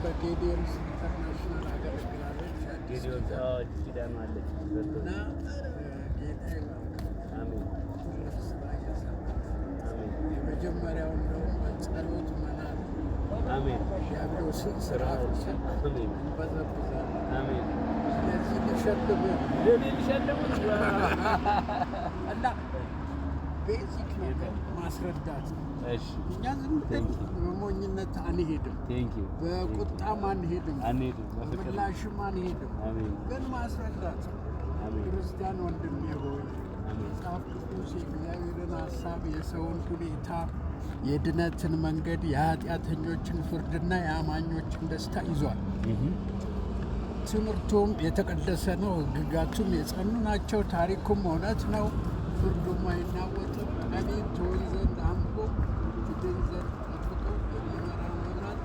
በጌዲዮን ኢንተርናሽናል አገለግላለች። ጌዲዮን ኪዳን አለች እና ጌታ አሜን ስራ እየሰራ የመጀመሪያው እንደውም በጸሎት መናል አሜን ዲያብሎስን ስራ አሜን እንበዘብዛለን። አሜን ስለዚህ ሊሸልሙ እና ቤዚክ ነገር ማስረዳት ነው። እኛ ዝም ብለን በሞኝነት አንሄድም፣ በቁጣም አንሄድም፣ በምላሽም አንሄድም። ግን ማስረዳት ነው። ክርስቲያን ወንድሜ ሆይ መጽሐፍ ቅዱስ የእግዚአብሔርን ሀሳብ፣ የሰውን ሁኔታ፣ የድነትን መንገድ፣ የኃጢአተኞችን ፍርድና የአማኞችን ደስታ ይዟል። ትምህርቱም የተቀደሰ ነው፣ ሕግጋቱም የጸኑ ናቸው፣ ታሪኩም እውነት ነው፣ ፍርዱም አይናወጥም። ቀኔን ትሆን ዘንድ አንብቦ ትድን ዘንድ ጠብቆ የሚመራ መብራት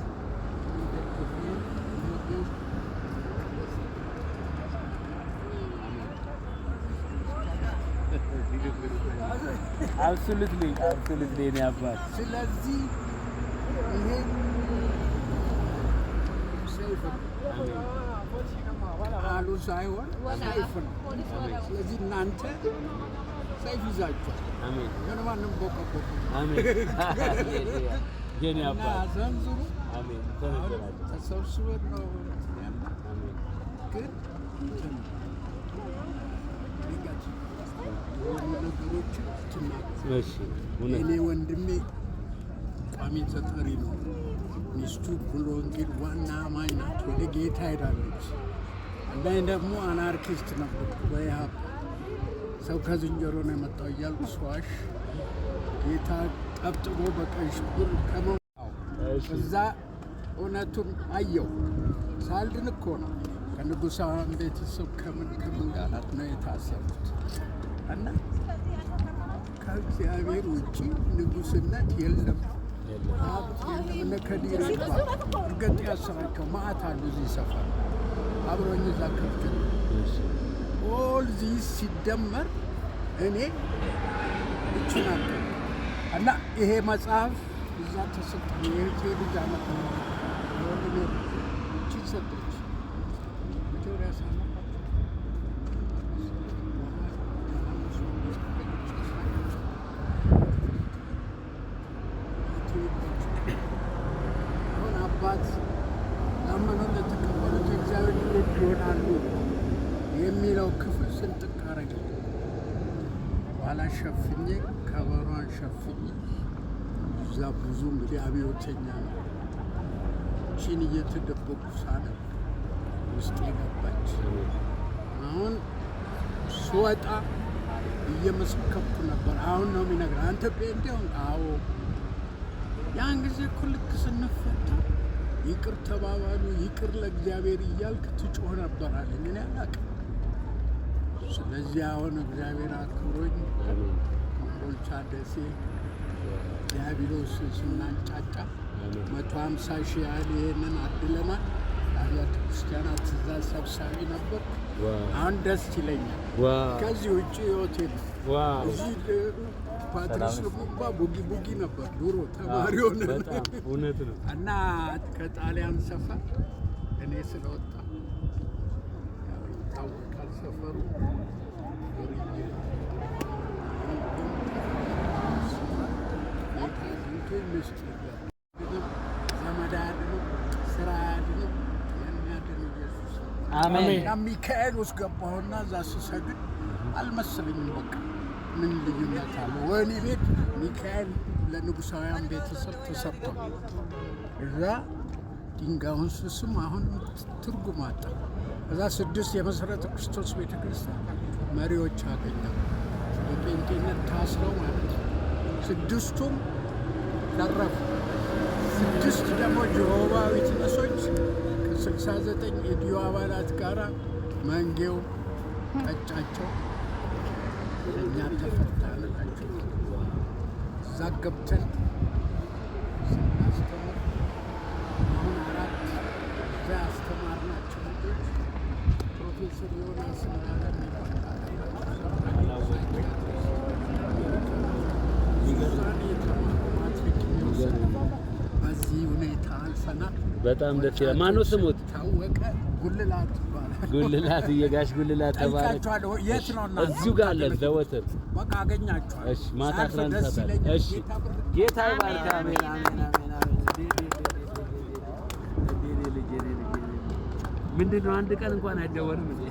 አብሶሉትሊ እኔ አባት ስለዚህ ይሄ ሰይፍ አሉ ሳይሆን ሰይፍ ነው። ስለዚህ እናንተ ሰይፍ ይዛችኋል። አሜን። ግን ማንም ቦቀቦቅ አሜን። የኔ አባት ዘንዝሩ። አሜን። ተሰብስበን ነው ያለ። አሜን። ግን ነገሮችን ትናገር። እኔ ወንድሜ ቋሚ ተጠሪ ነው። ሚስቱ ሙሉ ወንጌል ዋና አማኝ ናት። ወደ ጌታ ሄዳለች። እንዳይ ደግሞ አናርኪስት ነበር። በኢህአፓ ሰው ከዝንጀሮ ነው የመጣው እያልኩ ስዋሽ ጌታ ጠብጥቦ በቀይ ሽብር ከመውጣው እዛ እውነቱን አየው። ሳልድን እኮ ነው ከንጉሳውያን ቤተሰብ ከምን ጋር ነው የታሰሩት። እና ከእግዚአብሔር ውጭ ንጉስነት የለም፣ ሀብት የለም። እነ ከዲር እርገጥ ያሰራቸው ማዕት አሉ እዚህ ሰፈር አብሮኝ እዛ ከብት ኦል ዚስ ሲደመር እኔ እችናለ እና ይሄ መጽሐፍ እዛ ተሰጠ። የእህቴ ልጅ አመት ወንድሜ እቺ ሰጠች ቪክቶሪያ ሳለ አሁን አባት ላመኑ ለተቀበሉት የእግዚአብሔር ልጆች ይሆናሉ የሚለው ክፍል ስንጥቅ አረገ። ኋላ ሸፍኜ ከበሯን ሸፍኜ እዛ ብዙ እንግዲህ አብዮተኛ ነው ቺን እየተደበቁ ሳለ ውስጥ የገባች። አሁን ስወጣ እየመሰከርኩ ነበር። አሁን ነው የሚነግረው አንተ ጴንጤ ሆንክ? አዎ። ያን ጊዜ እኮ ልክ ስንፈታ ይቅር ተባባሉ፣ ይቅር ለእግዚአብሔር እያልክ ትጮህ ነበር አለኝ። እኔ አላውቅም። ስለዚህ አሁን እግዚአብሔር አክብሮኝ ኮምቦልቻ፣ ደሴ ዲያብሎስ ስናንጫጫ 150 ሺህ ያህል ይሄንን አድለናል። አብያተ ክርስቲያናት ትእዛዝ ሰብሳቢ ነበር። አሁን ደስ ይለኛል። ከዚህ ውጭ ሆቴል እዚህ ፓትሪስ ልቡባ ቡጊ ነበር ድሮ ተማሪ ሆነ እና ከጣሊያን ሰፈር እኔ ስለወጣ ይታወቃል ሰፈሩ። ዘመድ አያድንም፣ ስራ አያድንም፣ የሚያድን ኢየሱስ አሜን። እና ሚካኤል ውስጥ ገባሁና እዛ ስሰግድ አልመሰለኝም። በቃ ምን ልዩነት አለው? ወህኒ ቤት ሚካኤል ለንጉሳውያን ቤተሰብ ተሰርቷል። እዛ ድንጋዩን ስስም አሁን ትርጉም አጣ። እዛ 6 የመሠረተ ክርስቶስ ቤተክርስቲያን መሪዎች አገኘ በጴንጤነት ታስረው ማለት ነው። 6ቱም ተረፉ። 6 ደግሞ ጀሆቫ ዊትነሶች ከ69 የዲዮ አባላት ጋር መንጌው ቀጫቸው። እኛ ተፈታንላቸው። እዛ ገብተን ስናስተምር አሁን 4 እዛ ያስተማርናቸው ልጆች ፕሮፌሰር ዮናስ እንዳለ በዚህ ሁኔታ አልፈናል። በጣም ደስ ይላል። ማነው ስሙት? ታወቀ ጉልላት ይባላል። ጉልላት እየጋሽ ጉልላት ተባረክ። ጠይቃችኋለሁ። የት ነው እናንተ? እዚሁ ጋር አለ ዘወትር። በቃ አገኛችኋለሁ። እሺ ማታ ትራንሳታል። እሺ ጌታ ይባርክ። አሜን አሜን አሜን አሜን። ምንድነው አንድ ቀን እንኳን አይደወልም እንዴ?